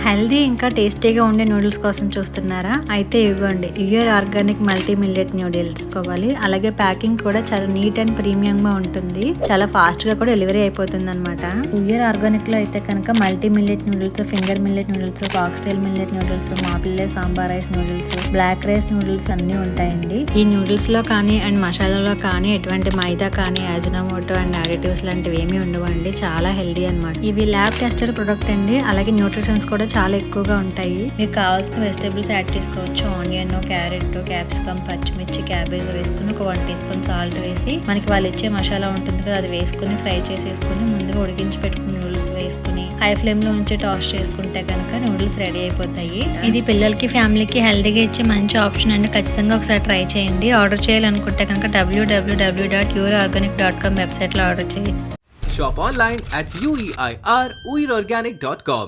Healthy ఇంకా టేస్టీగా ఉండే నూడిల్స్ కోసం చూస్తున్నారా? అయితే ఇవ్వండి your organic multi millet noodles కోవాలి. అలాగే ప్యాకింగ్ కూడా చాలా నీట్ అండ్ ప్రీమియం గా ఉంటుంది. చాలా ఫాస్ట్ గా కూడా డెలివరీ అయిపోతుంది అనమాట. యూఆర్ ఆర్గానిక్ లో అయితే కనుక multi millet noodles, finger millet noodles, foxtail millet noodles, మాపిల్లే సాంబార్ rice noodles, black rice noodles అన్ని ఉంటాయండి. ఈ నూడిల్స్ లో కానీ అండ్ మసాలాలో కానీ ఎటువంటి మైదా కానీ అజినోమోటో అండ్ అడిటివ్స్ లాంటివి ఏమీ ఉండవండి. చాలా హెల్దీ అనమాట. ఇవి ల్యాబ్ టెస్టెడ్ ప్రొడక్ట్ అండి. అలాగే న్యూట్రిషన్స్ కూడా చాలా ఎక్కువగా ఉంటాయి. మీకు కావాల్సిన వెజిటేబుల్స్ యాడ్ చేసుకోవచ్చు. ఆనియన్, క్యారెట్, క్యాప్సికమ్, పచ్చిమిర్చి, క్యాబేజ్ వేసుకుని ఒక 1 టీ స్పూన్ సాల్ట్ వేసి మనకి వాళ్ళు ఇచ్చే మసాలా ఉంటుంది కదా అది వేసుకుని ఫ్రై చేసేసుకుని ముందుగా ఉడికించి పెట్టుకుని నూడిల్స్ వేసుకుని హై ఫ్లేమ్ లో ఉంచి టాస్ చేసుకుంటే కనుక నూడిల్స్ రెడీ అయిపోతాయి. ఇది పిల్లలకి ఫ్యామిలీకి హెల్దీగా ఇచ్చే మంచి ఆప్షన్ అండి. ఖచ్చితంగా ఒకసారి ట్రై చేయండి. ఆర్డర్ చేయాలనుకుంటే కనుక www.yourorganic.com వెబ్సైట్ లో ఆర్డర్ చేయండి. Shop online at ueirorganic.com.